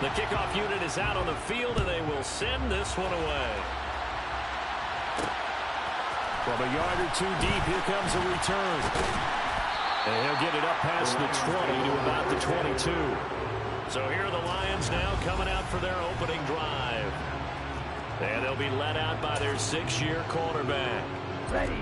The kickoff unit is out on the field, and they will send this one away. From a yard or two deep, here comes a return. And he'll get it up past the 20 to about the 22. So here are the Lions now coming out for their opening drive. And they'll be led out by their 6-year quarterback. Ready.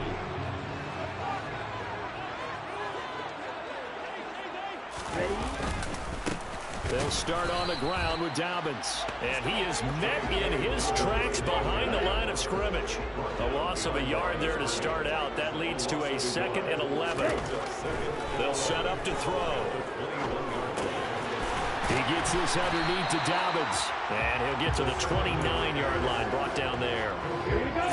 They'll start on the ground with Dobbins. And he is met in his tracks behind the line of scrimmage. A loss of a yard there to start out. That leads to a 2nd and 11. They'll set up to throw. He gets this underneath to Dobbins. And he'll get to the 29-yard line, brought down there.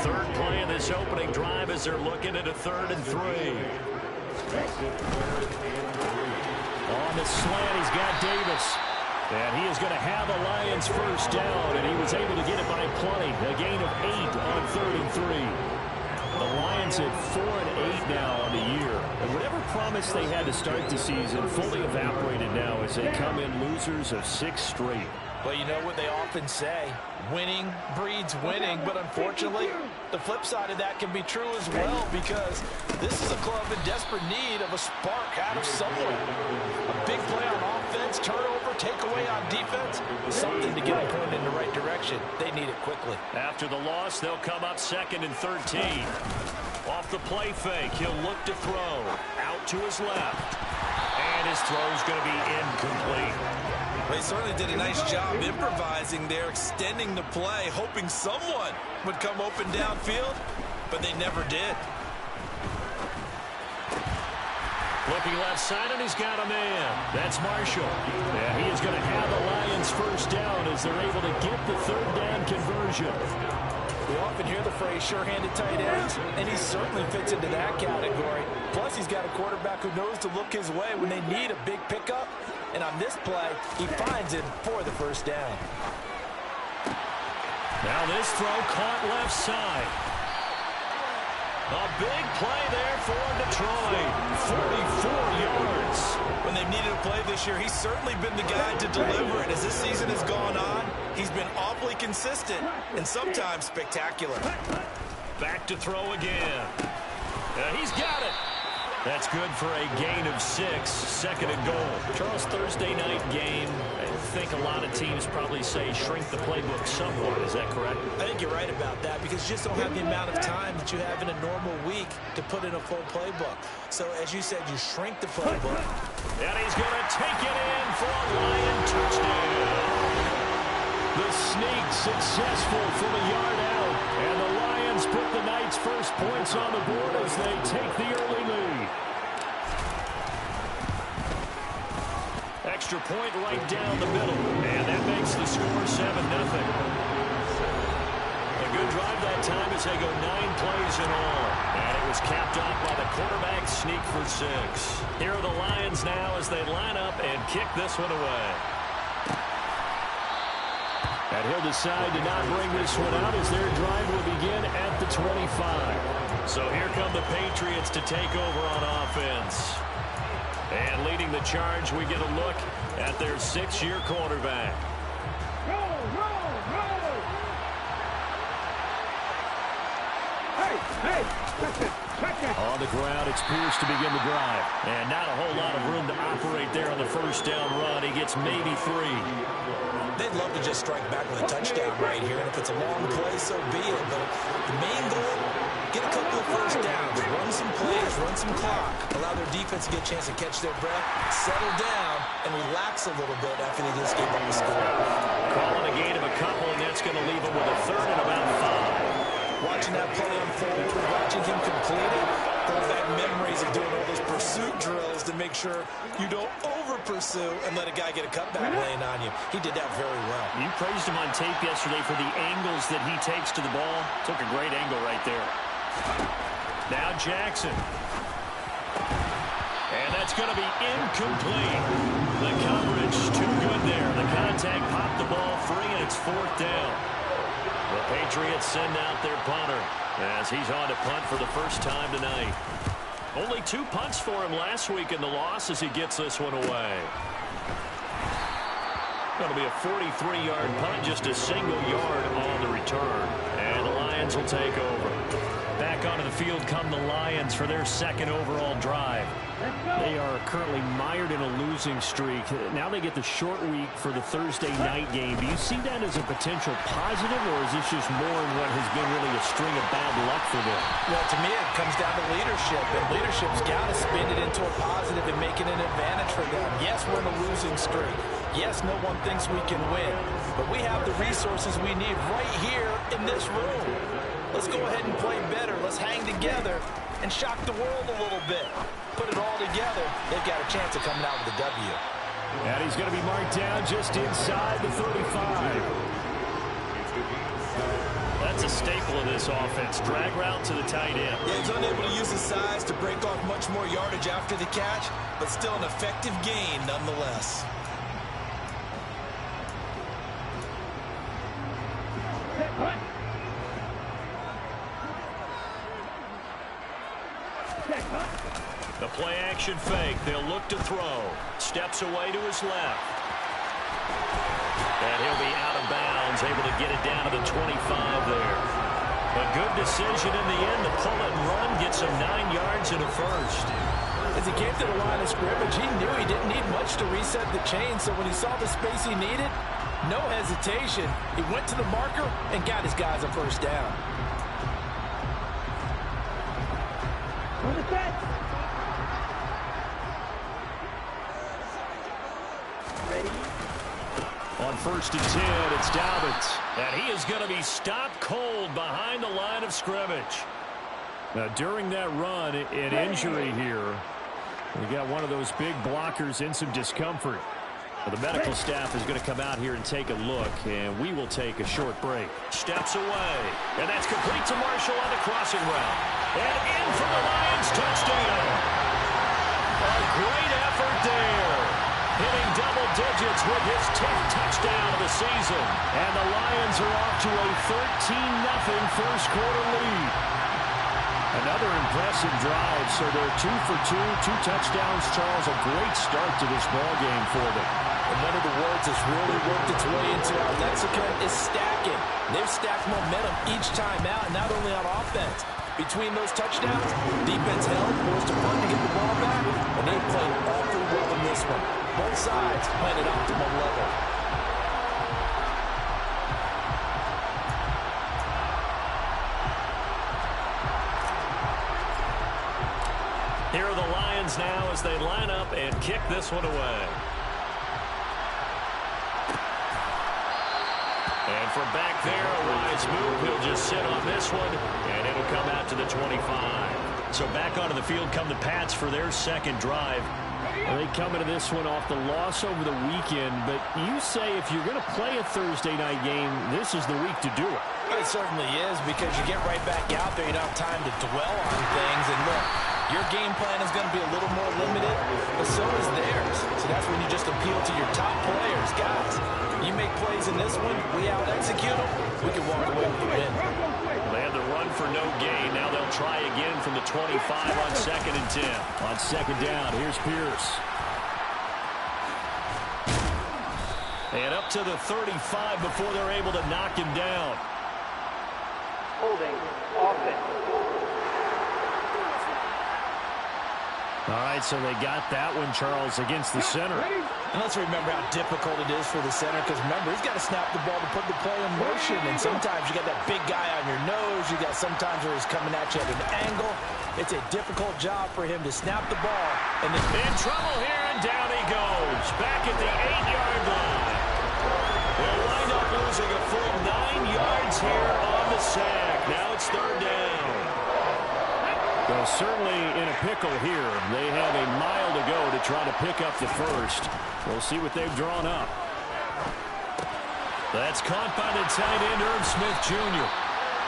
Third play in this opening drive as they're looking at a 3rd and 3. On the slant, he's got Davis. And he is going to have a Lions first down, and he was able to get it by plenty. A gain of 8 on 3rd and 3. The Lions at 4-8 now on the year. And whatever promise they had to start the season fully evaporated now as they come in losers of 6 straight. Well, you know what they often say, winning breeds winning, but unfortunately, the flip side of that can be true as well, because this is a club in desperate need of a spark out of someone. A big play on offense, turnover, takeaway on defense, something to get them pointed in the right direction. They need it quickly. After the loss, they'll come up 2nd and 13. Off the play fake, he'll look to throw. Out to his left. And his throw's going to be incomplete. They certainly did a nice job improvising there, extending the play, hoping someone would come open downfield, but they never did. Looking left side, and he's got a man. That's Marshall. And he is going to have the Lions first down as they're able to get the 3rd down conversion. We often hear the phrase sure-handed tight ends, and he certainly fits into that category. Plus, he's got a quarterback who knows to look his way when they need a big pickup. And on this play, he finds it for the first down. Now this throw caught left side. A big play there for Detroit. 44 yards. When they've needed a play this year, he's certainly been the guy to deliver it. As this season has gone on, he's been awfully consistent and sometimes spectacular. Back to throw again. He's got it. That's good for a gain of 6, 2nd and goal. Charles, Thursday night game, I think a lot of teams probably say shrink the playbook somewhat. Is that correct? I think you're right about that, because you just don't have the amount of time that you have in a normal week to put in a full playbook. So, as you said, you shrink the playbook. And he's going to take it in for a Lion touchdown. The sneak successful from a yard out. And the Lions put the Knights' first points on the board as they take the early lead. Extra point right down the middle. And that makes the score 7-0. A good drive that time as they go 9 plays in all. And it was capped off by the quarterback sneak for 6. Here are the Lions now as they line up and kick this one away. And he'll decide to not bring this one out as their drive will begin at the 25. So here come the Patriots to take over on offense. And leading the charge, we get a look at their 6-year quarterback. On the ground, it's Pierce to begin the drive. And not a whole lot of room to operate there on the first down run. He gets maybe 3. They'd love to just strike back with a touchdown right here. And if it's a long play, so be it. But the main goal, get a couple of first downs, run some plays, run some clock, allow their defense to get a chance to catch their breath, settle down, and relax a little bit after they just gave up the score. Calling a gain of a couple, and that's going to leave them with a 3rd and about 5. Watching that play unfold, watching him complete it, brought back memories of doing all those pursuit drills to make sure you don't over-pursue and let a guy get a cutback laying on you. He did that very well. You praised him on tape yesterday for the angles that he takes to the ball. Took a great angle right there. Now Jackson. And that's going to be incomplete. The coverage too good there. The contact popped the ball free, and it's 4th down. The Patriots send out their punter as he's on to punt for the first time tonight. Only 2 punts for him last week in the loss as he gets this one away. It'll be a 43-yard punt, just a single yard on the return. And the Lions will take over. Back onto the field come the Lions for their second overall drive. They are currently mired in a losing streak. Now they get the short week for the Thursday night game. Do you see that as a potential positive, or is this just more in what has been really a string of bad luck for them? Well, to me, it comes down to leadership, and leadership's got to spin it into a positive and make it an advantage for them. Yes, we're in a losing streak. Yes, no one thinks we can win, but we have the resources we need right here in this room. Let's go ahead and play better. Let's hang together and shock the world a little bit. Put it all together. They've got a chance of coming out with a W. And he's going to be marked down just inside the 35. That's a staple of this offense. Drag route to the tight end. Yeah, he's unable to use his size to break off much more yardage after the catch, but still an effective gain nonetheless. The play action fake. They'll look to throw. Steps away to his left. And he'll be out of bounds, able to get it down to the 25 there. A good decision in the end to pull it and run, get some 9 yards and a first. As he came to the line of scrimmage, he knew he didn't need much to reset the chain, so when he saw the space he needed, no hesitation. He went to the marker and got his guys a first down. On 1st and 10, it's Dobbins. And he is going to be stopped cold behind the line of scrimmage. Now, during that run, an injury here. We got one of those big blockers in some discomfort. Well, the medical staff is going to come out here and take a look, and we will take a short break. Steps away, and that's complete to Marshall on the crossing route. And in for the Lions touchdown. A great effort there. Hitting double digits with his 10th touchdown of the season. And the Lions are off to a 13-0 first quarter lead. Another impressive drive, so they're 2 for 2, 2 touchdowns. Charles, a great start to this ball game for them. And one of the words that's really worked its way into our lexicon is stacking. They've stacked momentum each time out, and not only on offense. Between those touchdowns, defense held, forced a punt to get the ball back, and they played awfully well in this one. Both sides playing at optimum level. Here are the Lions now as they line up and kick this one away. And from back there, a wise move. He'll just sit on this one, and it'll come out to the 25. So back onto the field come the Pats for their second drive. They come into this one off the loss over the weekend, but you say if you're going to play a Thursday night game, this is the week to do it. It certainly is, because you get right back out there. You don't have time to dwell on things. And look, your game plan is going to be a little more limited, but so is theirs. So that's when you just appeal to your top players. Guys, you make plays in this one, we out-execute them, we can walk away with the win. They have the run for no gain. Now they'll try again from the 25 on 2nd and 10. On 2nd down, here's Pierce. And up to the 35 before they're able to knock him down. Holding offense. All right, so they got that one, Charles, against the center. And let's remember how difficult it is for the center, because remember, he's got to snap the ball to put the play in motion, and sometimes you got that big guy on your nose. You got sometimes where he's coming at you at an angle. It's a difficult job for him to snap the ball. And then in trouble here, and down he goes. Back at the 8-yard line. They'll wind up losing a full 9 yards here on the sack. Now it's 3rd down. Well, certainly in a pickle here. They have a mile to go to try to pick up the first. We'll see what they've drawn up. That's caught by the tight end, Irv Smith Jr.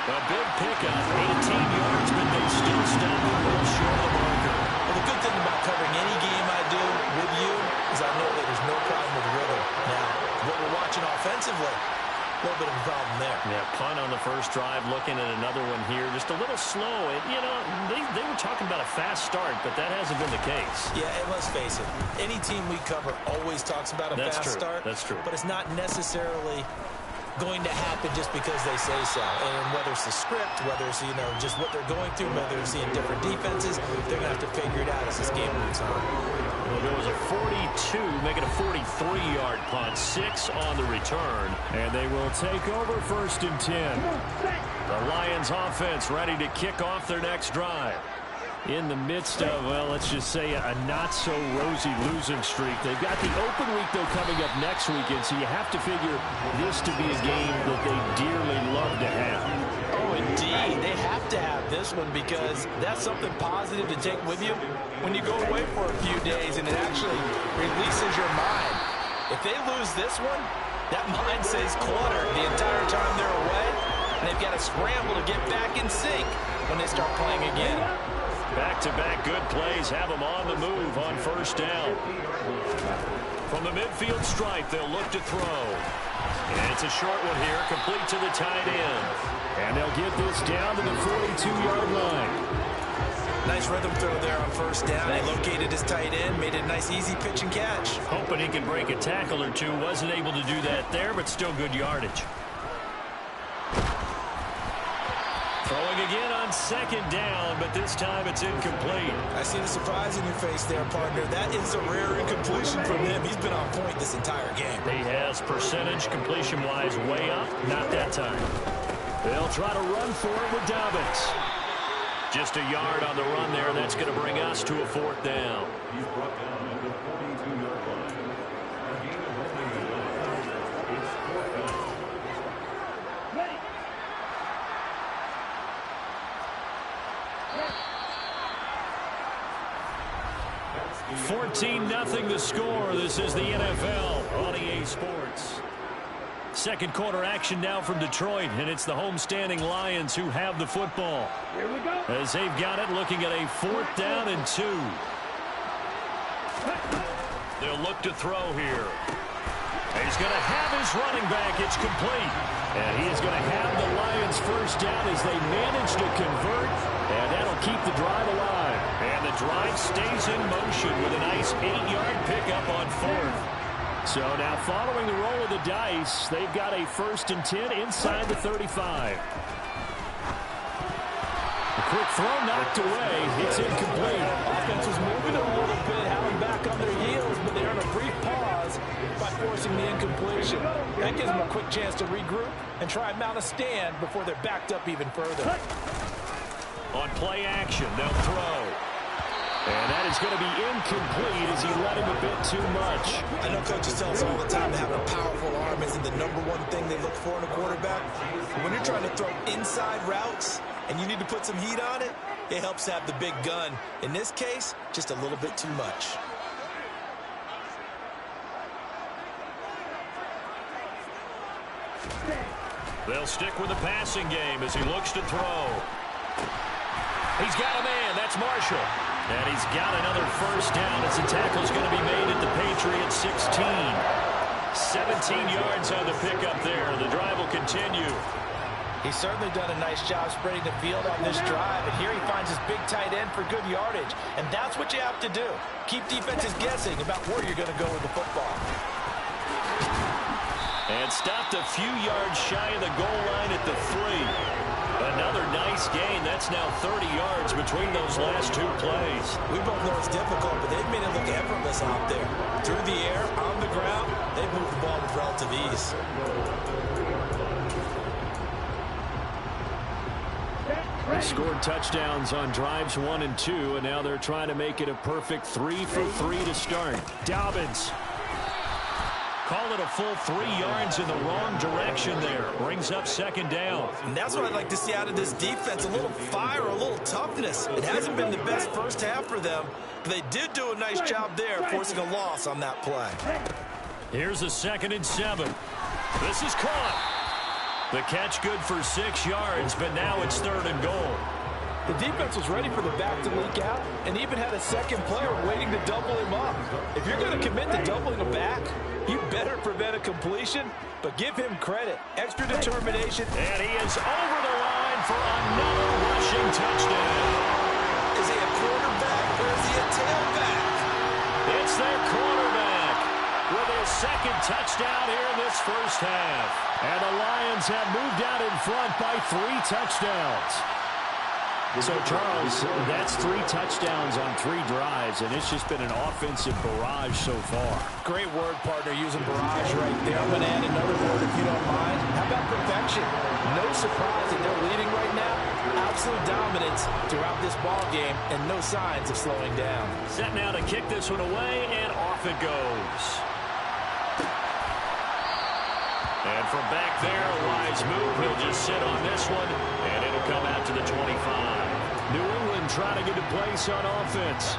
A big pickup, 18 yards, but they still stop a little short of the marker. Well, the good thing about covering any game I do with you is I know that there's no problem with rhythm. Now, what we're watching offensively, a little bit of a problem there. Yeah, punt on the first drive, looking at another one here. Just a little slow. And, you know, they were talking about a fast start, but that hasn't been the case. Yeah, and let's face it, any team we cover always talks about a fast start. That's true. But it's not necessarily going to happen just because they say so. And whether it's the script, whether it's, you know, just what they're going through, whether they're seeing different defenses, they're going to have to figure it out as this game moves on. Well, there was a 42, making a 43-yard punt, 6 on the return, and they will take over 1st and 10. The Lions offense ready to kick off their next drive. In the midst of, well, let's just say a not-so-rosy losing streak. They've got the open week, though, coming up next weekend, so you have to figure this to be a game that they dearly love to have. Oh, indeed. They have to have this one because that's something positive to take with you when you go away for a few days, and it actually releases your mind. If they lose this one, that mind stays cluttered the entire time they're away, and they've got to scramble to get back in sync when they start playing again. Back-to-back good plays have them on the move on 1st down. From the midfield stripe, they'll look to throw. And it's a short one here, complete to the tight end. And they'll get this down to the 42-yard line. Nice rhythm throw there on 1st down. He located his tight end, made it a nice easy pitch and catch. Hoping he can break a tackle or two. Wasn't able to do that there, but still good yardage. Throwing again on 2nd down, but this time it's incomplete. I see the surprise in your face there, partner. That is a rare incompletion from him. He's been on point this entire game. He has percentage completion-wise way up. Not that time. They'll try to run for it with Dobbins. Just a yard on the run there. That's going to bring us to a 4th down. He's brought down at the 42-yard line. A gain of only 1 yard. It's 4th down. 14-0 the score. This is the NFL on EA Sports. Second quarter action now from Detroit, and it's the homestanding Lions who have the football. Here we go. As they've got it, looking at a 4th down and 2. They'll look to throw here. He's going to have his running back. It's complete. And he is going to have the Lions 1st down as they manage to convert. And that'll keep the drive alive. And the drive stays in motion with a nice 8-yard pickup on 4th. So now following the roll of the dice, they've got a 1st and 10 inside the 35. A quick throw knocked away. It's incomplete. Offense was moving a little bit, having back on their heels, but they earn a brief pause by forcing the incompletion. That gives them a quick chance to regroup and try and mount a stand before they're backed up even further. On play action, they'll throw. And that is going to be incomplete as he let him a bit too much. I know coaches tell us all the time that having a powerful arm isn't the #1 thing they look for in a quarterback. But when you're trying to throw inside routes and you need to put some heat on it, it helps have the big gun. In this case, just a little bit too much. They'll stick with the passing game as he looks to throw. He's got a man. That's Marshall. And he's got another 1st down as the tackle's going to be made at the Patriots 16. 17 yards on the pickup there. The drive will continue. He's certainly done a nice job spreading the field on this drive, and here he finds his big tight end for good yardage. And that's what you have to do. Keep defenses guessing about where you're going to go with the football. And stopped a few yards shy of the goal line at the 3. Another nice gain. That's now 30 yards between those last 2 plays. We both know it's difficult, but they've made it look effortless out there. Through the air, on the ground, they've moved the ball with relative ease. They scored touchdowns on drives 1 and 2, and now they're trying to make it a perfect 3 for 3 to start. Dobbins. Call it a full 3 yards in the wrong direction there. Brings up 2nd down. And that's what I'd like to see out of this defense. A little fire, a little toughness. It hasn't been the best first half for them, but they did do a nice job there, forcing a loss on that play. Here's a 2nd and 7. This is caught. The catch good for 6 yards, but now it's 3rd and goal. The defense was ready for the back to leak out and even had a second player waiting to double him up. If you're going to commit to doubling a back, you better prevent a completion, but give him credit. Extra determination. And he is over the for another rushing touchdown. Is he a quarterback or is he a tailback? It's their quarterback with his second touchdown here in this first half. And the Lions have moved out in front by 3 touchdowns. So, Charles, that's 3 touchdowns on 3 drives, and it's just been an offensive barrage so far. Great word, partner, using barrage right there. I'm going to add another word if you don't mind. How about perfection? No surprise that they're leading right now. Absolute dominance throughout this ball game, and no signs of slowing down. Set now to kick this one away, and off it goes. And from back there, a wise move. He'll just sit on this one, and it'll come out to the 25. New England trying to get a place on offense.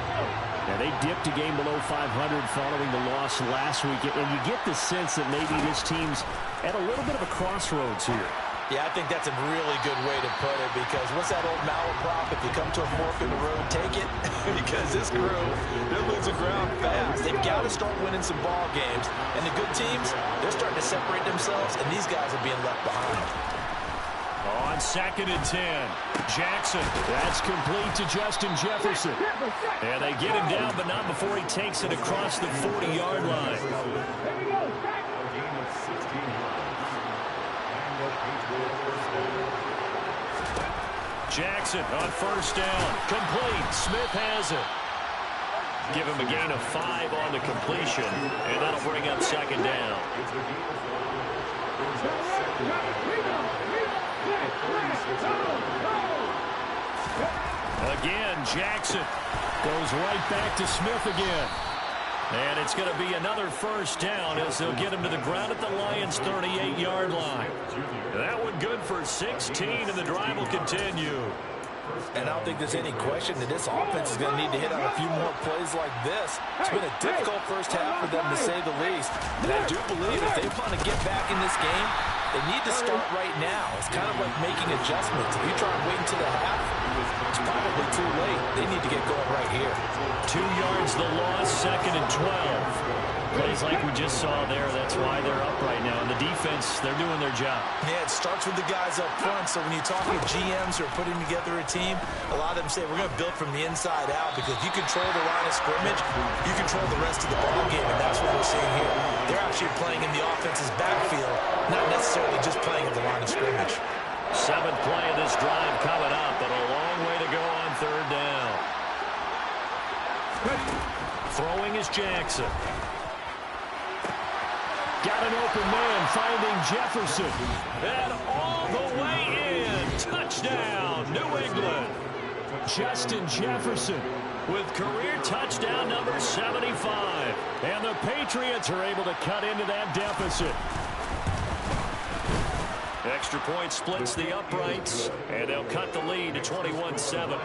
Now, they dipped a game below 500 following the loss last week, and you get the sense that maybe this team's at a little bit of a crossroads here. Yeah, I think that's a really good way to put it, because what's that old malaprop? If you come to a fork in the road, take it. Because this crew, they're losing ground fast. They've got to start winning some ball games. And the good teams, they're starting to separate themselves, and these guys are being left behind. On 2nd and 10, Jackson. That's complete to Justin Jefferson. And they get him down, but not before he takes it across the 40-yard line. Jackson on 1st down. Complete. Smith has it. Give him a gain of 5 on the completion, and that'll bring up 2nd down. Again, Jackson goes right back to Smith again. And it's going to be another 1st down as they'll get him to the ground at the Lions' 38-yard line. That one good for 16, and the drive will continue. And I don't think there's any question that this offense is going to need to hit on a few more plays like this. It's been a difficult first half for them, to say the least. And I do believe if they want to get back in this game, they need to start right now. It's kind of like making adjustments. If you try and wait until the half, it's probably too late. They need to get going right here. 2 yards the loss, 2nd and 12. Plays like we just saw there. That's why they're up right now. And the defense, they're doing their job. Yeah, it starts with the guys up front. So when you talk with GMs who are putting together a team, a lot of them say we're going to build from the inside out, because if you control the line of scrimmage, you control the rest of the ball game, and that's what we're seeing here. They're actually playing in the offense's backfield, not necessarily just playing at the line of scrimmage. 7th play of this drive coming up, but a long way to go on 3rd down. Throwing is Jackson. Got an open man, finding Jefferson. And all the way in. Touchdown, New England. Justin Jefferson with career touchdown number 75. And the Patriots are able to cut into that deficit. Extra point splits the uprights, and they'll cut the lead to 21-7.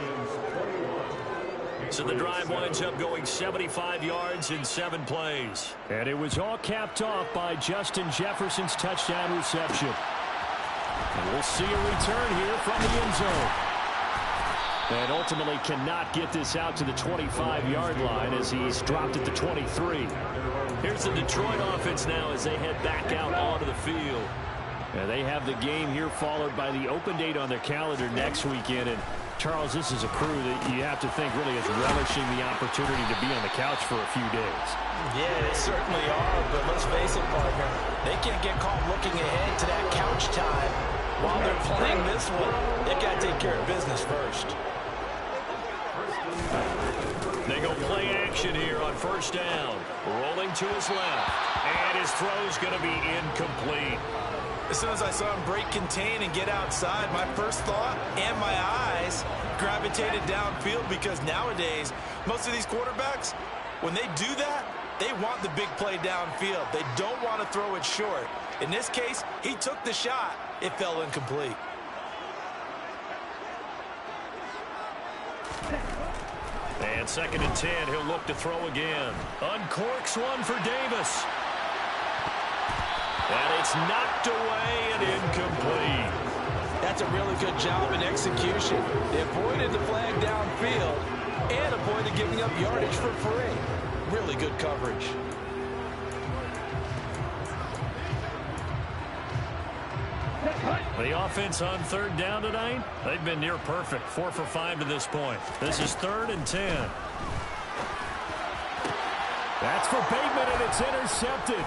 So the drive winds up going 75 yards in 7 plays. And it was all capped off by Justin Jefferson's touchdown reception. And we'll see a return here from the end zone. And ultimately cannot get this out to the 25-yard line as he's dropped at the 23. Here's the Detroit offense now as they head back out onto the field. And they have the game here followed by the open date on their calendar next weekend. And Charles, this is a crew that you have to think really is relishing the opportunity to be on the couch for a few days. Yeah, they certainly are, but let's face it, partner, they can't get caught looking ahead to that couch time while they're playing this one. They've got to take care of business first. They go play action here on 1st down. Rolling to his left, and his throw's going to be incomplete. As soon as I saw him break contain and get outside, my first thought and my eyes gravitated downfield, because nowadays, most of these quarterbacks, when they do that, they want the big play downfield. They don't want to throw it short. In this case, he took the shot. It fell incomplete. And 2nd and 10, he'll look to throw again. Uncorks one for Davis. And it's knocked away and incomplete. That's a really good job in execution. They avoided the flag downfield and avoided giving up yardage for free. Really good coverage. The offense on third down tonight, they've been near perfect. 4 for 5 to this point. This is 3rd and 10. That's for Bateman, and it's intercepted.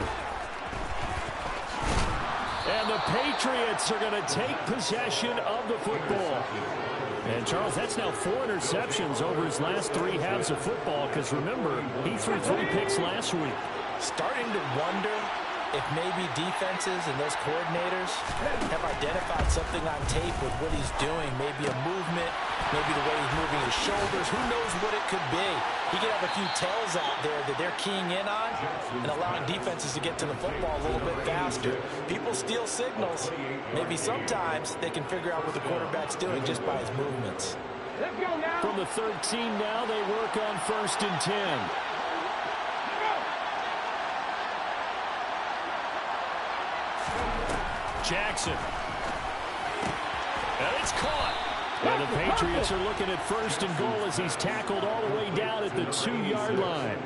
And the Patriots are going to take possession of the football. And, Charles, that's now 4 interceptions over his last 3 halves of football, because, remember, he threw 3 picks last week. Starting to wonder if maybe defenses and those coordinators have identified something on tape with what he's doing. Maybe a movement, maybe the way he's moving his shoulders. Who knows what it could be? He could have a few tells out there that they're keying in on and allowing defenses to get to the football a little bit faster. People steal signals. Maybe sometimes they can figure out what the quarterback's doing just by his movements. From the 13 now, they work on 1st and 10. Jackson. And it's caught. And the Patriots are looking at 1st and goal as he's tackled all the way down at the 2-yard line.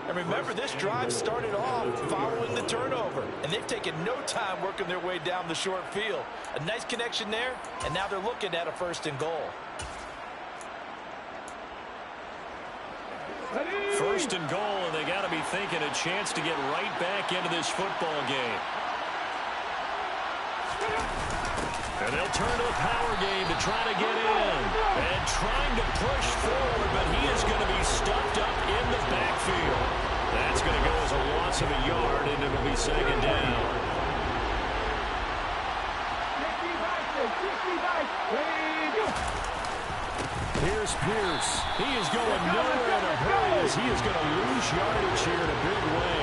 And remember, this drive started off following the turnover. And they've taken no time working their way down the short field. A nice connection there, and now they're looking at a 1st and goal. 1st and goal, and they got to be thinking a chance to get right back into this football game. And they'll turn to the power game to try to get in. And trying to push forward, but he is going to be stuffed up in the backfield. That's going to go as a loss of a yard, and it'll be 2nd down. Here's Pierce. He is going nowhere in a hurry as he is going to lose yardage here in a big way.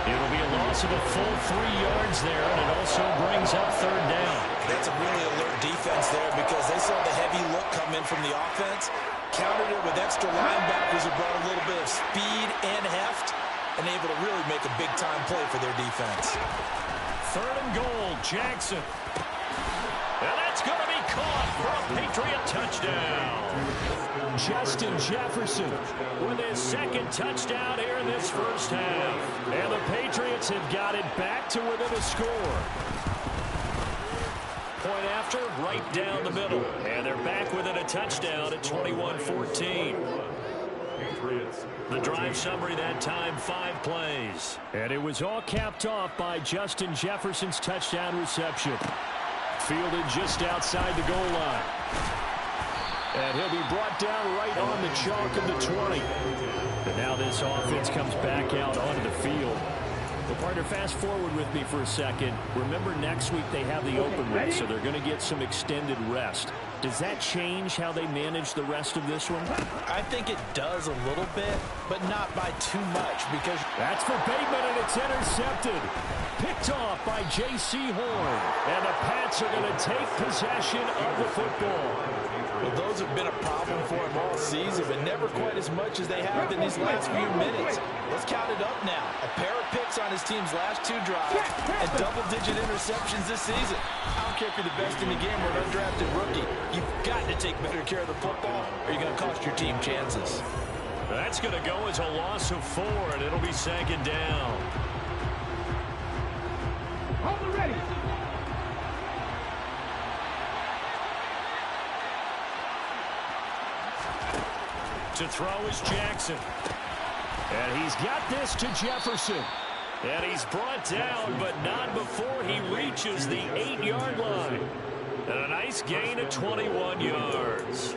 It'll be a loss of a full 3 yards there, and it also brings up 3rd down. That's a really alert defense there because they saw the heavy look come in from the offense, countered it with extra linebackers who brought a little bit of speed and heft, and able to really make a big-time play for their defense. 3rd and goal, Jackson. And that's going to be caught for a Patriot touchdown. Justin Jefferson with his 2nd touchdown here in this first half. And the Patriots have got it back to within a score. Point after, right down the middle. And they're back within a touchdown at 21-14. The drive summary that time, 5 plays. And it was all capped off by Justin Jefferson's touchdown reception. Fielded just outside the goal line. And he'll be brought down right on the chalk of the 20. And now this offense comes back out onto the field. Well, partner, fast forward with me for a second. Remember, next week they have the open week, so they're going to get some extended rest. Does that change how they manage the rest of this one? I think it does a little bit, but not by too much because... That's for Bateman, and it's intercepted. Picked off by J.C. Horn. And the Pats are going to take possession of the football. Well, those have been a problem for him all season, but never quite as much as they have in these last few minutes. Let's count it up now. A pair of picks on his team's last 2 drives and double-digit interceptions this season. I don't care if you're the best in the game or an undrafted rookie. You've got to take better care of the football or you're going to cost your team chances. That's going to go as a loss of 4, and it'll be 2nd down. Hold it ready. To throw is Jackson. And he's got this to Jefferson. And he's brought down, but not before he reaches the 8-yard line. And a nice gain of 21 yards.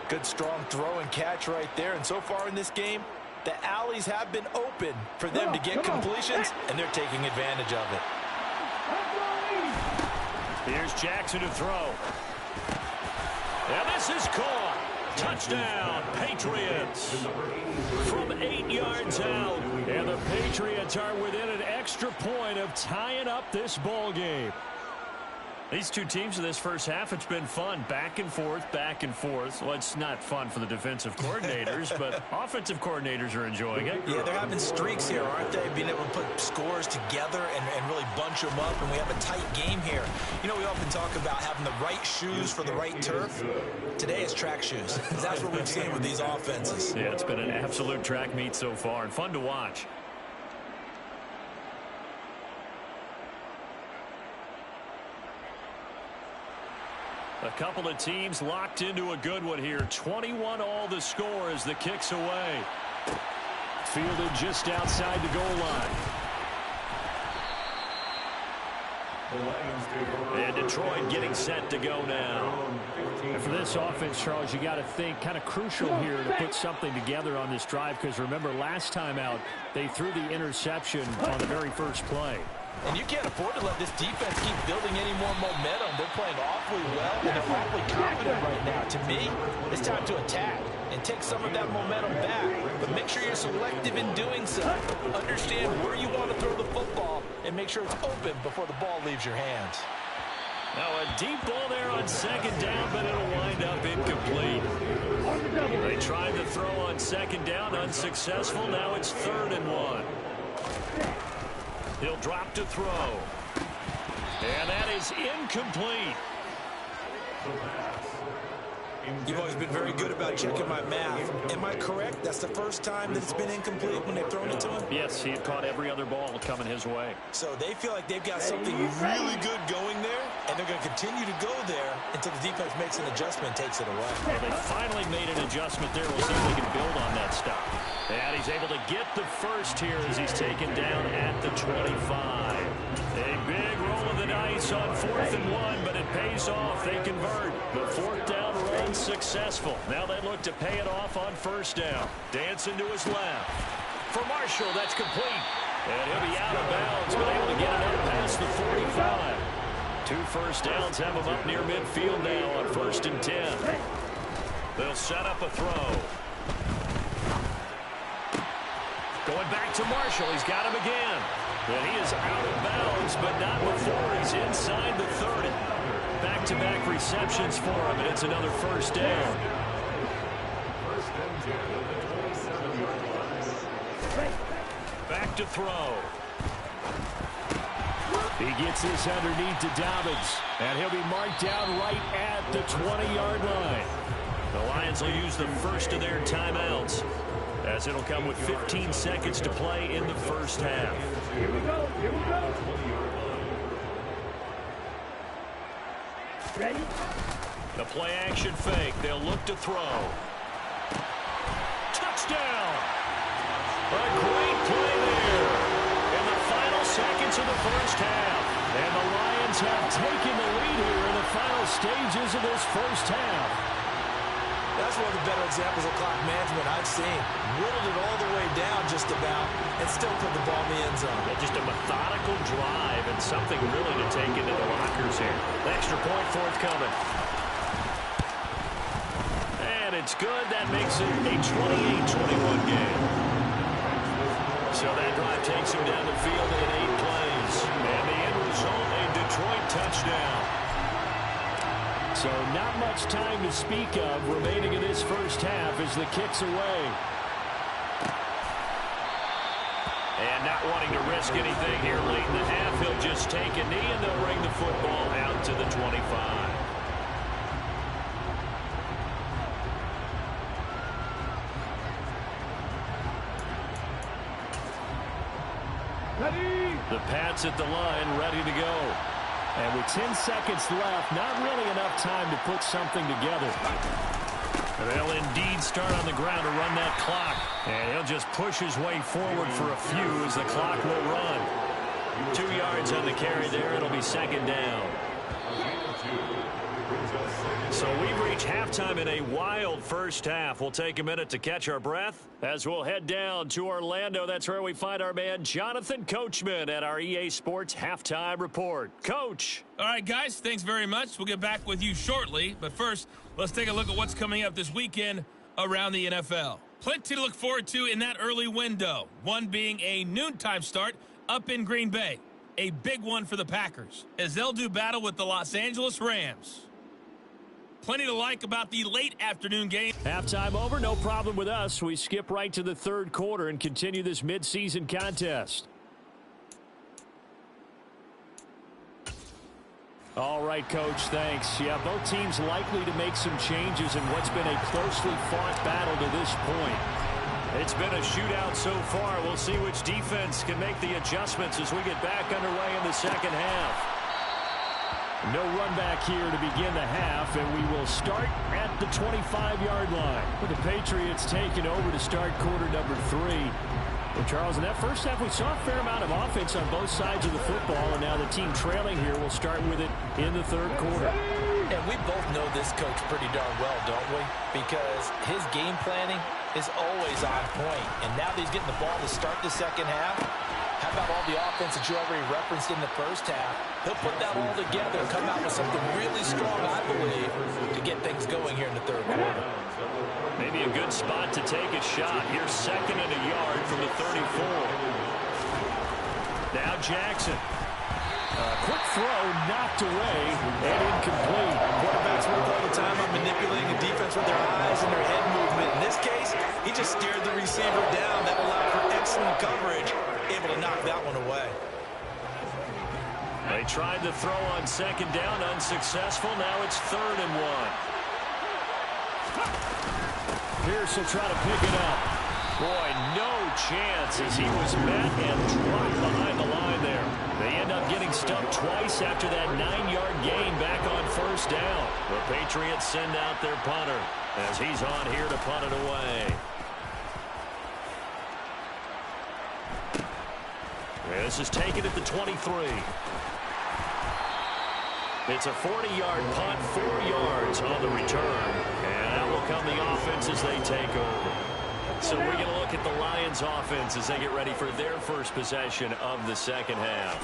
Good strong throw and catch right there. And so far in this game, the alleys have been open for them to get completions, and they're taking advantage of it. Here's Jackson to throw. And this is caught. Touchdown, Patriots. From 8 yards out. And the Patriots are within an extra point of tying up this ball game. These two teams in this first half, it's been fun. Back and forth, back and forth. Well, it's not fun for the defensive coordinators, but offensive coordinators are enjoying it. Yeah, they're having streaks here, aren't they? Being able to put scores together and really bunch them up, and we have a tight game here. You know, we often talk about having the right shoes for the right turf. Today it's track shoes. That's what we've seen with these offenses. Yeah, it's been an absolute track meet so far, and fun to watch. A couple of teams locked into a good one here. 21 all the score as the kick's away. Fielded just outside the goal line. And Detroit getting set to go now. And for this offense, Charles, you got to think kind of crucial here to put something together on this drive, because remember last time out they threw the interception on the very first play. And you can't afford to let this defense keep building any more momentum. They're playing awfully well, and they're awfully confident right now. To me, it's time to attack and take some of that momentum back. But make sure you're selective in doing so. Understand where you want to throw the football and make sure it's open before the ball leaves your hands. Now a deep ball there on second down, but it'll wind up incomplete. They tried to throw on second down, unsuccessful. Now it's 3rd and 1. He'll drop to throw. And that is incomplete. You've always been very good about checking my math. Am I correct? That's the first time that it's been incomplete when they've thrown it to him? Yes, he had caught every other ball coming his way. So they feel like they've got something really good going there, and they're going to continue to go there until the defense makes an adjustment and takes it away. Well, they finally made an adjustment there. We'll see if they can build on that stop. And he's able to get the first here as he's taken down at the 25. A big roll of the dice on 4th and 1, but it pays off. They convert. The 4th down run successful. Now they look to pay it off on 1st down. Dancing to his left. For Marshall, that's complete. And he'll be out of bounds, but able to get it up past the 45. 2 first downs have him up near midfield now on 1st and 10. They'll set up a throw. Going back to Marshall. He's got him again. And he is out of bounds, but not before he's inside the 30. Back-to-back receptions for him, and it's another 1st down. 1st and 10 at the 27-yard line. Back to throw. He gets this underneath to Dobbins, and he'll be marked down right at the 20-yard line. The Lions will use the first of their timeouts, as it'll come with 15 seconds to play in the 1st half. Here we go. Here we go. Ready? The play-action fake. They'll look to throw. Touchdown! A great play there in the final seconds of the 1st half. And the Lions have taken the lead here in the final stages of this 1st half. That's one of the better examples of clock management I've seen. Whittled it all the way down just about and still put the ball in the end zone. Yeah, just a methodical drive and something really to take into the lockers here. The extra point forthcoming. And it's good. That makes it a 28-21 game. So that drive takes him down the field in 8 plays. And the end result, a Detroit touchdown. So not much time to speak of remaining in this 1st half as the kick's away. And not wanting to risk anything here late in the half, he'll just take a knee and they'll bring the football out to the 25. Ready? The Pats at the line, ready to go. And with 10 seconds left, not really enough time to put something together. They'll indeed start on the ground to run that clock. And he'll just push his way forward for a few as the clock will run. 2 yards on the carry there. It'll be 2nd down. So we've reached halftime in a wild 1st half. We'll take a minute to catch our breath as we'll head down to Orlando. That's where we find our man Jonathan Coachman at our EA Sports Halftime Report. Coach. All right, guys, thanks very much. We'll get back with you shortly. But first, let's take a look at what's coming up this weekend around the NFL. Plenty to look forward to in that early window. One being a noontime start up in Green Bay. A big one for the Packers as they'll do battle with the Los Angeles Rams. Plenty to like about the late afternoon game. Halftime over, no problem with us. We skip right to the 3rd quarter and continue this midseason contest. All right, Coach, thanks. Yeah, both teams likely to make some changes in what's been a closely fought battle to this point. It's been a shootout so far. We'll see which defense can make the adjustments as we get back underway in the 2nd half. No run back here to begin the half, and we will start at the 25-yard line. With the Patriots taking over to start quarter number 3. Well, Charles, in that first half, we saw a fair amount of offense on both sides of the football, and now the team trailing here will start with it in the third quarter. And we both know this coach pretty darn well, don't we? Because his game planning is always on point. And now that he's getting the ball to start the second half, how about all the offense that you already referenced in the first half? He'll put that all together and come out with something really strong, I believe, to get things going here in the third quarter. Maybe a good spot to take a shot. Here's 2nd and a yard from the 34. Now Jackson. Quick throw, knocked away, and incomplete. Quarterbacks work all the time on manipulating the defense with their eyes and their head movement. In this case, he just steered the receiver down. That allowed for excellent coverage, able to knock that one away. They tried to throw on 2nd down, unsuccessful. Now it's 3rd and 1. Pierce will try to pick it up. Boy, no chance as he was met and dropped behind the line there. They end up getting stumped twice after that 9-yard gain back on 1st down. The Patriots send out their punter as he's on here to punt it away. This is taken at the 23. It's a 40-yard punt, 4 yards on the return. And that will come the offense as they take over. So we're going to look at the Lions offense as they get ready for their first possession of the second half.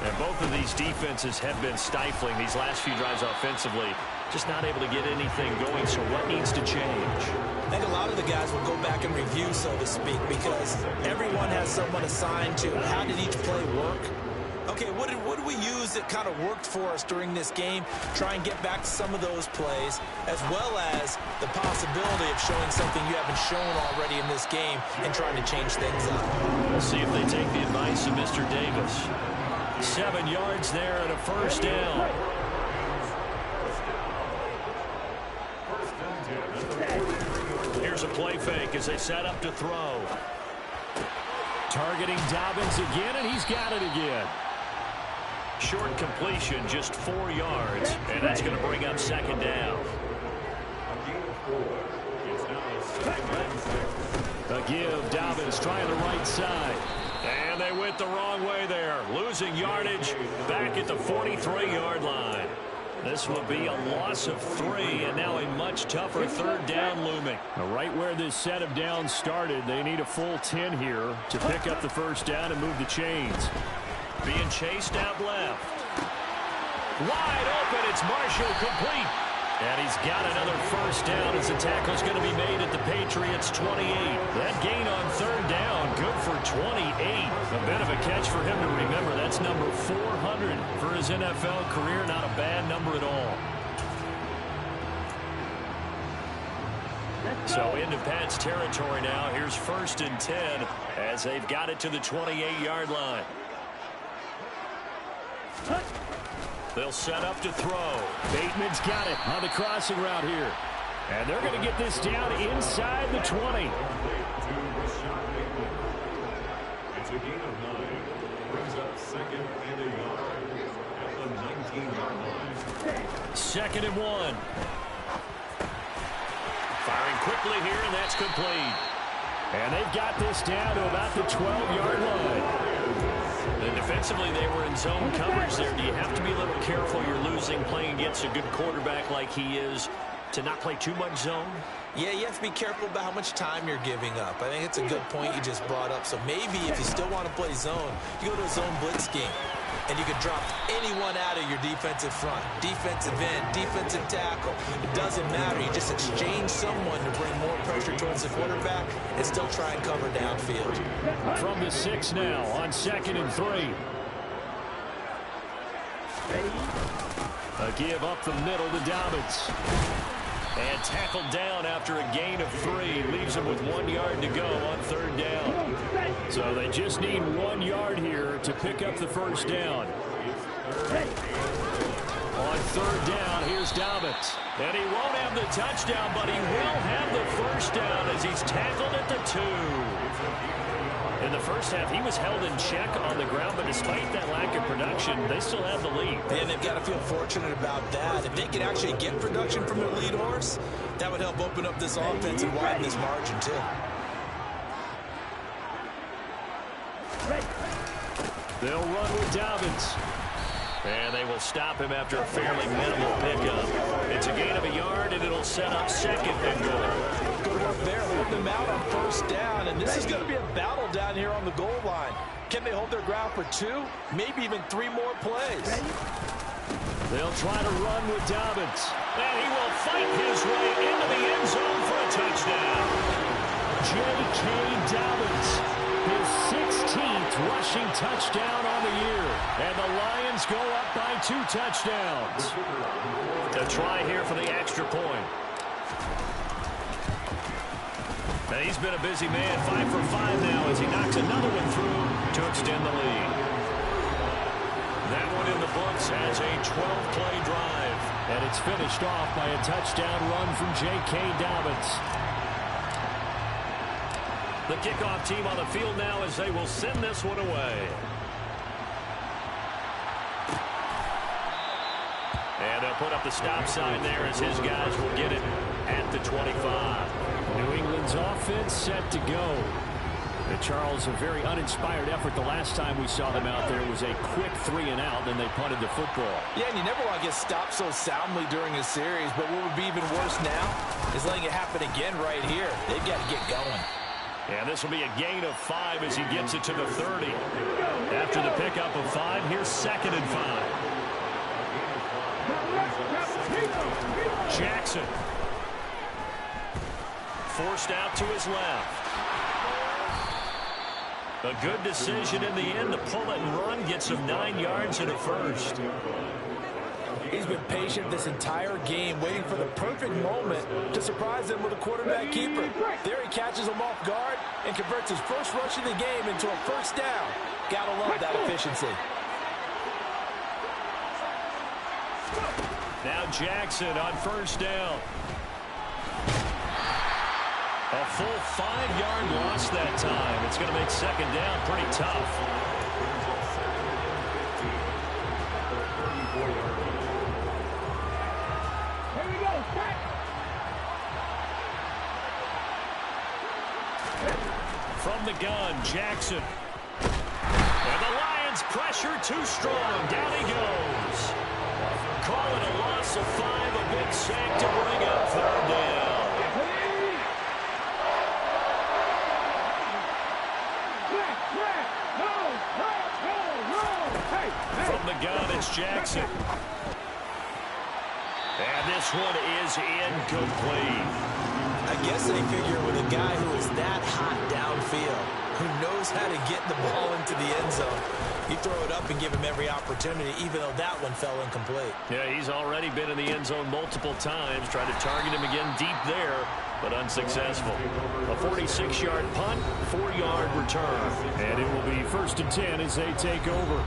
And both of these defenses have been stifling these last few drives offensively. Just not able to get anything going, so what needs to change? I think a lot of the guys will go back and review, so to speak, because everyone has someone assigned to how did each play work. Okay, what did we use that kind of worked for us during this game? Try and get back to some of those plays, as well as the possibility of showing something you haven't shown already in this game and trying to change things up. We'll see if they take the advice of Mr. Davis. 7 yards there and a 1st down. Here's a play fake as they set up to throw. Targeting Dobbins again, and he's got it again. Short completion, just 4 yards, and that's going to bring up 2nd down. A give, Dobbins trying the right side. And they went the wrong way there. Losing yardage back at the 43-yard line. This will be a loss of 3, and now a much tougher 3rd down looming. Right where this set of downs started, they need a full 10 here to pick up the 1st down and move the chains. Being chased out left. Wide open, it's Marshall, complete. And he's got another 1st down as the tackle's going to be made at the Patriots' 28. That gain on 3rd down, good for 28. A bit of a catch for him to remember. That's number 400 for his NFL career. Not a bad number at all. So into Pat's territory now. Here's 1st and 10 as they've got it to the 28-yard line. They'll set up to throw. Bateman's got it on the crossing route here. And they're going to get this down inside the 20. It's a gain of 9. Brings up 2nd and a yard at the 19-yard line. 2nd and 1. Firing quickly here, and that's complete. And they've got this down to about the 12-yard line. And defensively, they were in zone coverage there. Do you have to be a little careful? You're losing playing against a good quarterback like he is to not play too much zone? Yeah, you have to be careful about how much time you're giving up. I think it's a good point you just brought up. So maybe if you still want to play zone, you go to a zone blitz scheme. And you can drop anyone out of your defensive front. Defensive end, defensive tackle. It doesn't matter. You just exchange someone to bring more pressure towards the quarterback and still try and cover downfield. From the 6 now on 2nd and 3. A give up the middle to Dobbins. And tackled down after a gain of 3. Leaves him with 1 yard to go on 3rd down. So they just need 1 yard here to pick up the 1st down. On 3rd down, here's Dobbins. And he won't have the touchdown, but he will have the 1st down as he's tackled at the 2. In the first half, he was held in check on the ground, but despite that lack of production, they still have the lead. And they've got to feel fortunate about that. If they can actually get production from their lead horse, that would help open up this offense and widen this margin, too. They'll run with Dobbins. And they will stop him after a fairly minimal pickup. It's a gain of a yard, and it'll set up second and goal. Good work there, holding them out on first down, and this is going to be a battle down here on the goal line. Can they hold their ground for 2, maybe even 3 more plays? They'll try to run with Dobbins. And he will fight his way into the end zone for a touchdown. J.K. Dobbins. His 16th rushing touchdown on the year. And the Lions go up by 2 touchdowns. A try here for the extra point. And he's been a busy man, 5 for 5 now as he knocks another one through to extend the lead. That one in the books has a 12-play drive. And it's finished off by a touchdown run from J.K. Dobbins. The kickoff team on the field now as they will send this one away. And they'll put up the stop sign there as his guys will get it at the 25. New England's offense set to go. And Charles, a very uninspired effort the last time we saw them out there. It was a quick 3 and out, then they punted the football. Yeah, and you never want to get stopped so soundly during a series, but what would be even worse now is letting it happen again right here. They've got to get going. And this will be a gain of 5 as he gets it to the 30. After the pickup of 5, here's 2nd and 5. Jackson. Forced out to his left. A good decision in the end to pull it and run, gets him 9 yards and a first. He's been patient this entire game, waiting for the perfect moment to surprise them with a quarterback keeper. There he catches him off guard and converts his first rush of the game into a first down. Gotta love that efficiency. Now Jackson on first down. A full 5-yard loss that time. It's going to make 2nd down pretty tough. From the gun, Jackson. And the Lions pressure too strong. Down he goes. Call it a loss of 5, a big sack to bring up 3rd down. From the gun, it's Jackson. And this one is incomplete. I guess they figure with a guy who is that hot downfield, who knows how to get the ball into the end zone, you throw it up and give him every opportunity, even though that one fell incomplete. Yeah, he's already been in the end zone multiple times, tried to target him again deep there, but unsuccessful. A 46-yard punt, 4-yard return. And it will be 1st and 10 as they take over.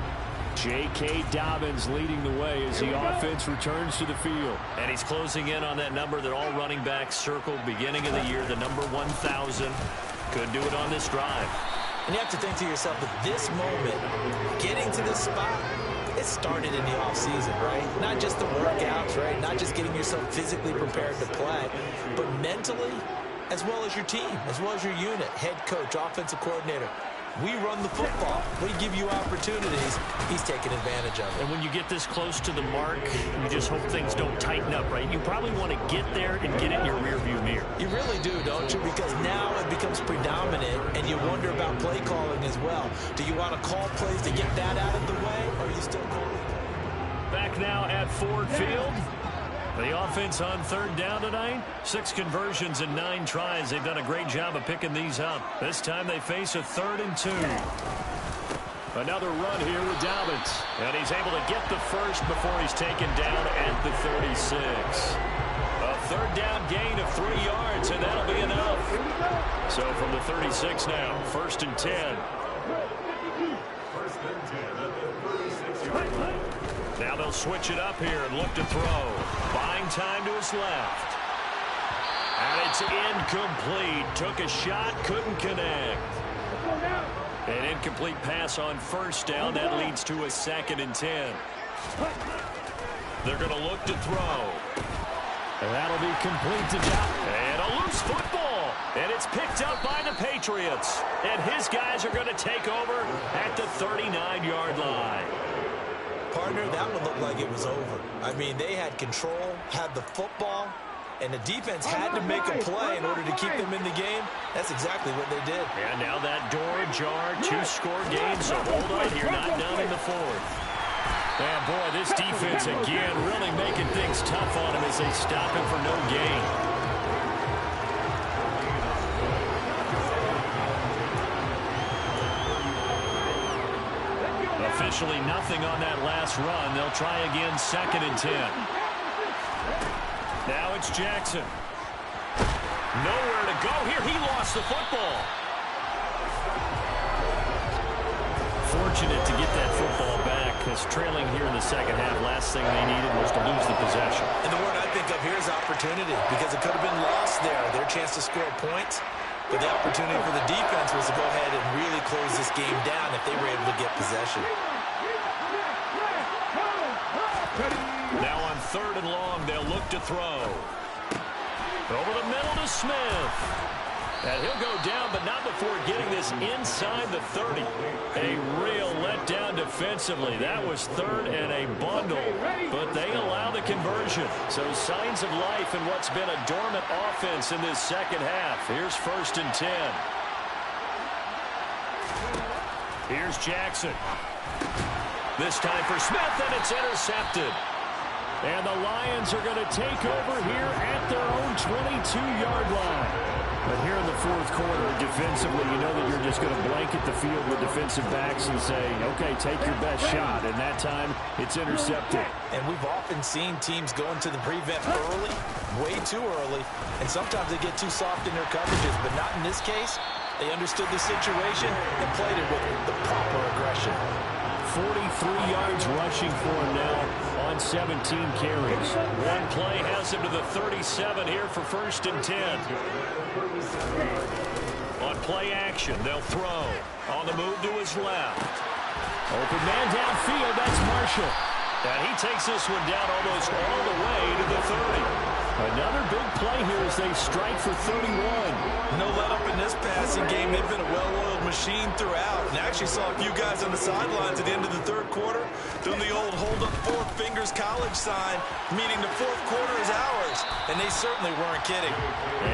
J.K. Dobbins leading the way as the offense returns to the field. And he's closing in on that number that all running backs circled beginning of the year, the number 1,000. Could do it on this drive. And you have to think to yourself, at this moment, getting to this spot, it started in the offseason, right? Not just the workouts, right? Not just getting yourself physically prepared to play, but mentally, as well as your team, as well as your unit, head coach, offensive coordinator. We run the football. We give you opportunities. He's taking advantage of it. And when you get this close to the mark, you just hope things don't tighten up, right? You probably want to get there and get it in your rearview mirror. You really do, don't you? Because now it becomes predominant, and you wonder about play calling as well. Do you want to call plays to get that out of the way, or are you still calling? Back now at Ford Field. The offense on 3rd down tonight. 6 conversions and 9 tries. They've done a great job of picking these up. This time they face a 3rd and 2. Another run here with Dobbins. And he's able to get the first before he's taken down at the 36. A 3rd down gain of 3 yards, and that'll be enough. So from the 36 now, 1st and 10. Now they'll switch it up here and look to throw. Buying time to his left. And it's incomplete. Took a shot, couldn't connect. An incomplete pass on first down. That leads to a 2nd and 10. They're going to look to throw. And that'll be complete to Johnson. And a loose football. And it's picked up by the Patriots. And his guys are going to take over at the 39-yard line. Partner, that one looked like it was over. I mean, they had control, had the football, and the defense had to make a play in order to keep them in the game. That's exactly what they did. And now that door ajar, 2-score game, so hold on here, not done in the 4th. And boy, this defense again really making things tough on him as they stop him for no gain. Officially nothing on that last run. They'll try again, 2nd and 10. Now it's Jackson. Nowhere to go here. He lost the football. Fortunate to get that football back, because trailing here in the second half, last thing they needed was to lose the possession. And the word I think of here is opportunity, because it could have been lost there. Their chance to score points. But the opportunity for the defense was to go ahead and really close this game down if they were able to get possession. Now on 3rd and long, they'll look to throw. Over the middle to Smith. And he'll go down, but not before getting this inside the 30. A real letdown defensively. That was 3rd and a bundle, but they allow the conversion. So signs of life in what's been a dormant offense in this second half. Here's 1st and 10. Here's Jackson. This time for Smith, and it's intercepted. And the Lions are going to take over here at their own 22-yard line. But here in the 4th quarter, defensively, you know that you're just going to blanket the field with defensive backs and say, okay, take your best shot. And that time, it's intercepted. And we've often seen teams go into the prevent early, way too early, and sometimes they get too soft in their coverages. But not in this case. They understood the situation and played it with the proper aggression. 43 yards rushing for him now on 17 carries. One play has him to the 37 here for 1st and 10. On play action, they'll throw. On the move to his left. Open man downfield, that's Marshall. And he takes this one down almost all the way to the 30. Another big play here as they strike for 31. No let up in this passing game. They've been a well-oiled machine throughout. And I actually saw a few guys on the sidelines at the end of the 3rd quarter doing the old hold up 4 fingers college sign, meaning the 4th quarter is ours. And they certainly weren't kidding.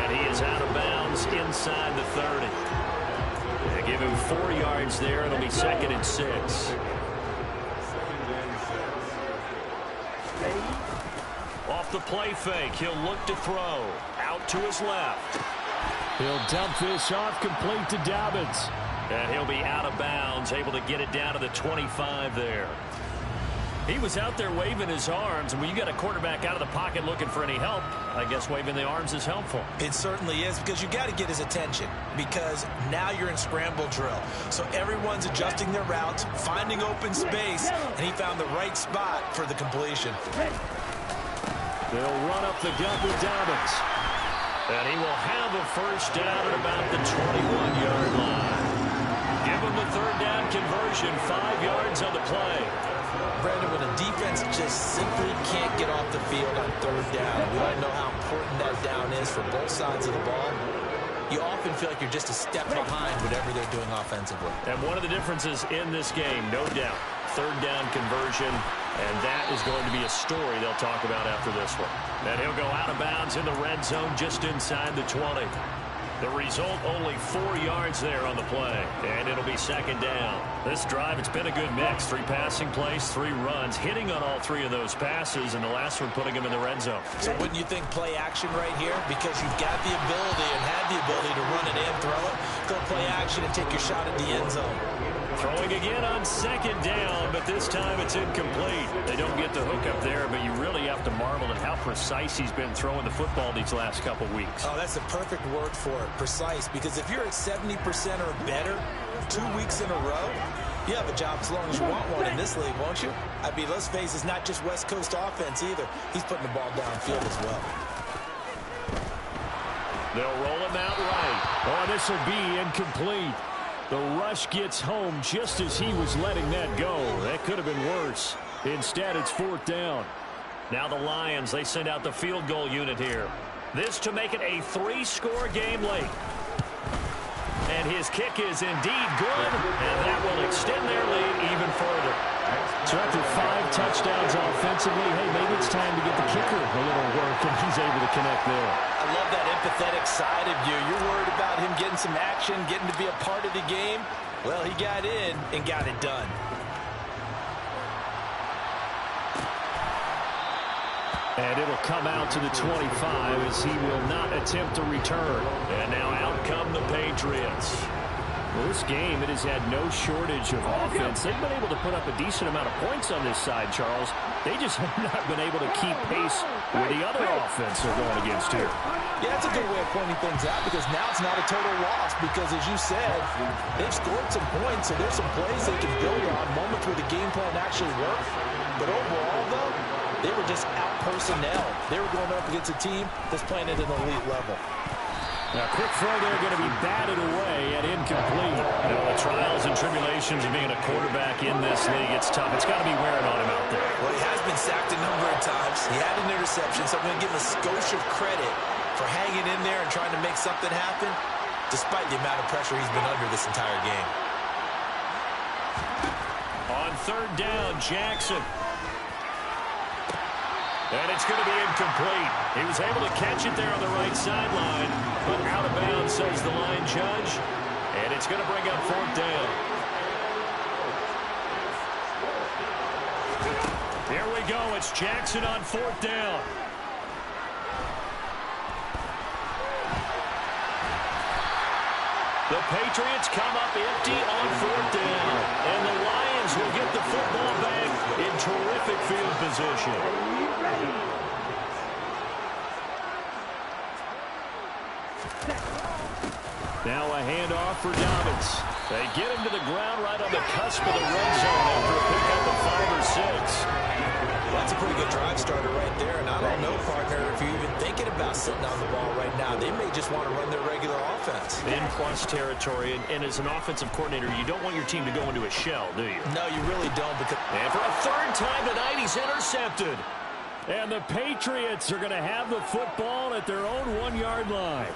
And he is out of bounds inside the 30. They give him 4 yards there. It'll be 2nd and 6. Off the play fake, he'll look to throw. Out to his left. He'll dump this off, complete to Dobbins. And he'll be out of bounds, able to get it down to the 25 there. He was out there waving his arms, and when you got a quarterback out of the pocket looking for any help, I guess waving the arms is helpful. It certainly is, because you got to get his attention, because now you're in scramble drill. So everyone's adjusting their routes, finding open space, and he found the right spot for the completion. They'll run up the gut with Dobbins. And he will have a first down at about the 21-yard line. Give him the 3rd down conversion, 5 yards on the play. Brandon, when a defense just simply can't get off the field on 3rd down, we all know how important that down is for both sides of the ball. You often feel like you're just a step behind whatever they're doing offensively. And one of the differences in this game, no doubt, 3rd down conversion, and that is going to be a story they'll talk about after this one. And he'll go out of bounds in the red zone just inside the 20. The result, only 4 yards there on the play, and it'll be 2nd down. This drive, it's been a good mix. 3 passing plays, 3 runs, hitting on all 3 of those passes, and the last one putting him in the red zone. So wouldn't you think play action right here? Because you've got the ability and had the ability to run it in, throw it, go play action and take your shot at the end zone. Throwing again on 2nd down, but this time it's incomplete. They don't get the hook up there, but you really have to marvel at how precise he's been throwing the football these last couple weeks. Oh, that's the perfect word for it, precise, because if you're at 70% or better 2 weeks in a row, you have a job as long as you want one in this league, won't you? I mean, let's face it, it's not just West Coast offense either. He's putting the ball downfield as well. They'll roll him out right. Oh, this will be incomplete. The rush gets home just as he was letting that go. That could have been worse. Instead, it's 4th down. Now the Lions, they send out the field goal unit here. This to make it a 3-score game late. And his kick is indeed good, and that will extend their lead even further. So after 5 touchdowns offensively, hey, maybe it's time to get the kicker a little work, and he's able to connect there. I love that empathetic side of you. You're worried about him getting some action, getting to be a part of the game. Well, he got in and got it done. And it'll come out to the 25 as he will not attempt to return. And now out come the Patriots. Well, this game, it has had no shortage of offense. They've been able to put up a decent amount of points on this side, Charles. They just have not been able to keep pace with the other offense they're going against here. Yeah, that's a good way of pointing things out because now it's not a total loss because, as you said, they've scored some points, so there's some plays they can build on, moments where the game plan actually worked. But overall, though, they were just out personnel. They were going up against a team that's playing at an elite level. Now, quick throw there going to be batted away and incomplete. You know, the trials and tribulations of being a quarterback in this league, it's tough. It's got to be wearing on him out there. Well, he has been sacked a number of times. He had an interception, so I'm going to give him a skosh of credit for hanging in there and trying to make something happen, despite the amount of pressure he's been under this entire game. On 3rd down, Jackson. And it's going to be incomplete. He was able to catch it there on the right sideline, but out of bounds, says the line judge. And it's going to bring up 4th down. Here we go. It's Jackson on 4th down. The Patriots come up empty on 4th down. And the Lions will get the football back in terrific field position. Now a handoff for Dobbins. They get him to the ground right on the cusp of the red zone after a pickup of 5 or 6. Well, that's a pretty good drive starter right there. And I don't know, partner, if you're even thinking about sitting on the ball right now, they may just want to run their regular offense. In plus territory, and as an offensive coordinator, you don't want your team to go into a shell, do you? No, you really don't. Because and for a 3rd time tonight, he's intercepted. And the Patriots are going to have the football at their own 1-yard line.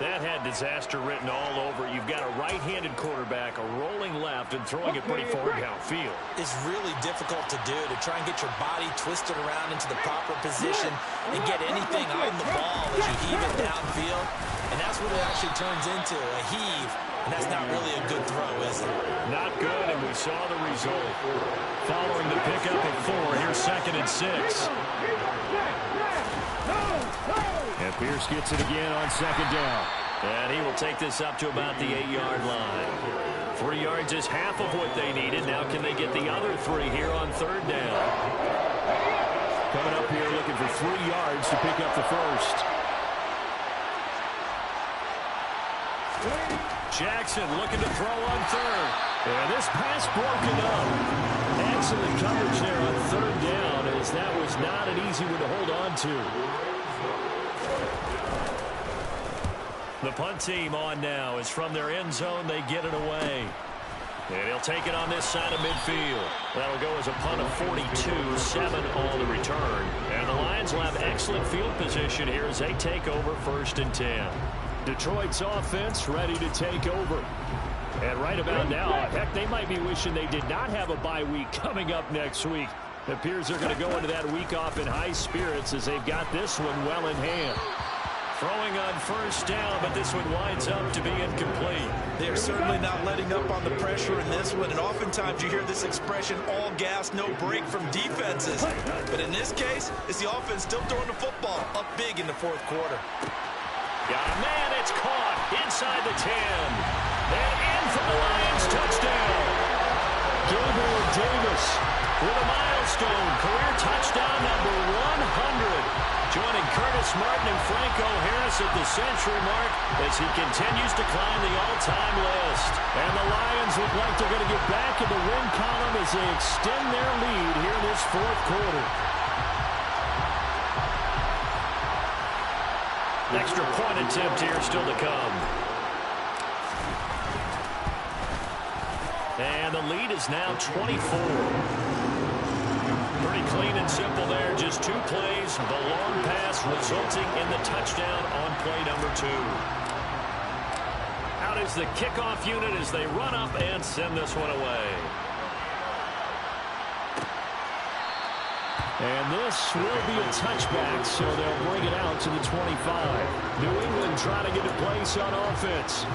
That had disaster written all over it. You've got a right-handed quarterback, a rolling left, and throwing it pretty far downfield. It's really difficult to do, to try and get your body twisted around into the proper position and get anything on the ball as you heave it downfield. And that's what it actually turns into, a heave. And that's not really a good throw, is it? Not good, and we saw the result. Following the pickup of 4, here's 2nd and 6. And Pierce gets it again on 2nd down. And he will take this up to about the 8-yard line. 3 yards is half of what they needed. Now can they get the other 3 here on 3rd down? Coming up here looking for 3 yards to pick up the first. Jackson looking to throw on 3rd. And this pass broken up. Excellent coverage there on 3rd down, as that was not an easy one to hold on to. The punt team on now is from their end zone. They get it away. And he'll take it on this side of midfield. That'll go as a punt of 42, 7 on the return. And the Lions will have excellent field position here as they take over 1st and 10. Detroit's offense ready to take over. And right about now, heck, they might be wishing they did not have a bye week coming up next week. It appears they're going to go into that week off in high spirits as they've got this one well in hand. Throwing on 1st down, but this one winds up to be incomplete. They're certainly not letting up on the pressure in this one, and oftentimes you hear this expression, all gas, no break from defenses. But in this case, it's the offense still throwing the football up big in the 4th quarter. Got a man, it's caught inside the 10. And in for the Lions, touchdown. Gabriel Davis with a milestone, career touchdown number 100. Joining Curtis Martin and Franco Harris at the century mark as he continues to climb the all-time list. And the Lions look like they're going to get back in the win column as they extend their lead here in this 4th quarter. Extra point attempt here still to come. And the lead is now 24. Pretty clean and simple there. Just 2 plays. The long pass resulting in the touchdown on play number 2. Out is the kickoff unit as they run up and send this one away. And this will be a touchback, so they'll bring it out to the 25. New England trying to get a place on offense.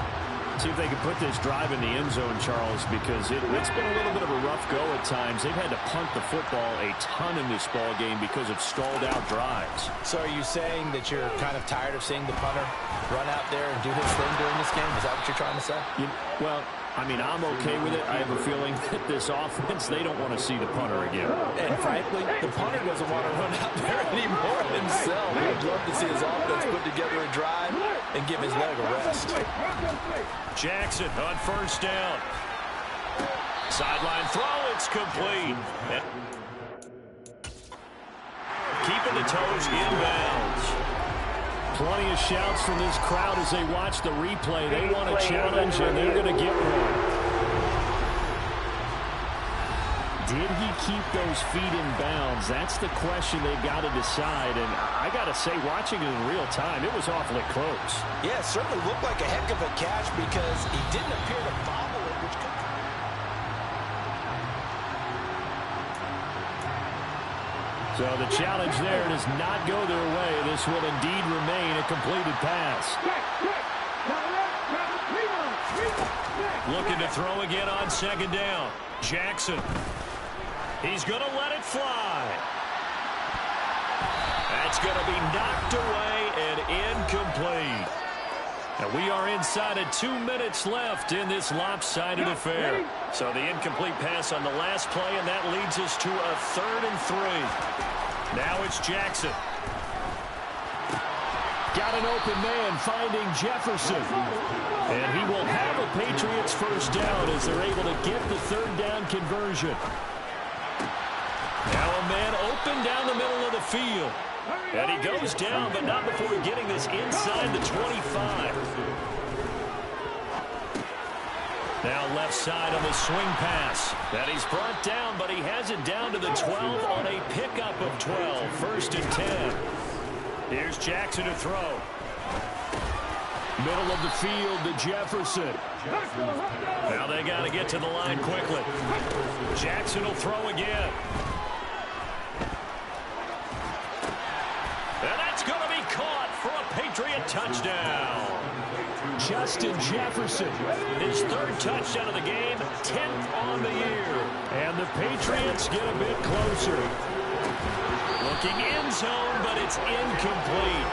See if they can put this drive in the end zone, Charles, because it's been a little bit of a rough go at times. They've had to punt the football a ton in this ball game because of stalled out drives. So are you saying that you're kind of tired of seeing the punter run out there and do his thing during this game? Is that what you're trying to say? Well, I mean, I'm okay with it. I have a feeling that this offense, they don't want to see the punter again. And frankly, the punter doesn't want to run out there anymore himself. He'd love to see his offense put together a drive and give his leg a rest. Jackson on first down. Sideline throw, it's complete. Keeping the toes inbounds. Plenty of shouts from this crowd as they watch the replay. They want a challenge, and they're going to get one. Did he keep those feet in bounds? That's the question they've got to decide. And I got to say, watching it in real time, it was awfully close. Yeah, it certainly looked like a heck of a catch because he didn't appear to bobble it, which could... So the challenge there does not go their way. This will indeed remain a completed pass. Looking to throw again on second down. Jackson. He's going to let it fly. That's going to be knocked away and incomplete. And we are inside of 2 minutes left in this lopsided affair. So the incomplete pass on the last play, and that leads us to a 3rd and 3. Now it's Jackson. Got an open man finding Jefferson. And he will have a Patriots first down as they're able to get the 3rd down conversion. Now a man open down the middle of the field. And he goes down, but not before getting this inside the 25. Now left side on the swing pass. That he's brought down, but he has it down to the 12 on a pickup of 12. 1st and 10. Here's Jackson to throw. Middle of the field to Jefferson. Now they got to get to the line quickly. Jackson will throw again. And that's going to be caught for a Patriot touchdown. Justin Jefferson, his 3rd touchdown of the game, 10th on the year. And the Patriots get a bit closer. Looking end zone, but it's incomplete.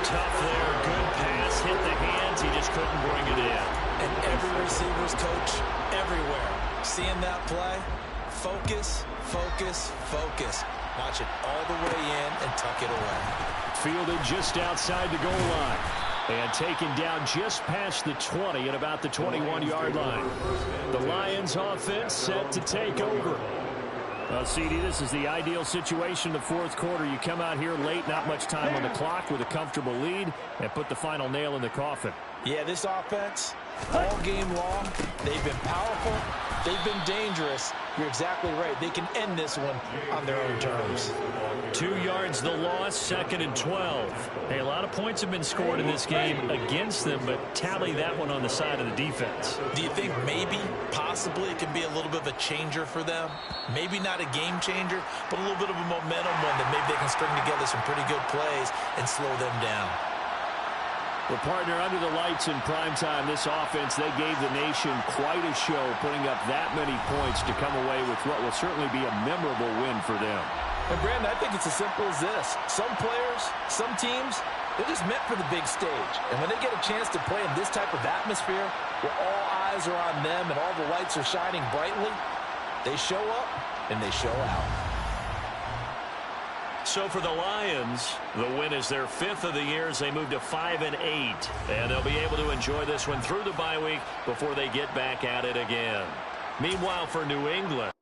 Tough there, good pass, hit the hands, he just couldn't bring it in. And every receiver's coach everywhere, seeing that play, focus, focus, focus. Watch it all the way in and tuck it away. Fielded just outside the goal line. And taken down just past the 20 at about the 21-yard line. The Lions offense set to take over. Well, CD, this is the ideal situation in the 4th quarter. You come out here late, not much time on the clock with a comfortable lead, and put the final nail in the coffin. Yeah, this offense, all game long, they've been powerful, they've been dangerous. You're exactly right. They can end this one on their own terms. 2 yards the loss, 2nd and 12. Hey, a lot of points have been scored in this game against them, but tally that one on the side of the defense. Do you think maybe, possibly, it can be a little bit of a changer for them? Maybe not a game changer, but a little bit of a momentum one that maybe they can string together some pretty good plays and slow them down. Well, partner, under the lights in prime time, this offense, they gave the nation quite a show, putting up that many points to come away with what will certainly be a memorable win for them. And, Brandon, I think it's as simple as this. Some players, some teams, they're just meant for the big stage. And when they get a chance to play in this type of atmosphere, where all eyes are on them and all the lights are shining brightly, they show up and they show out. So for the Lions, the win is their 5th of the year as they move to 5-8. And they'll be able to enjoy this one through the bye week before they get back at it again. Meanwhile, for New England,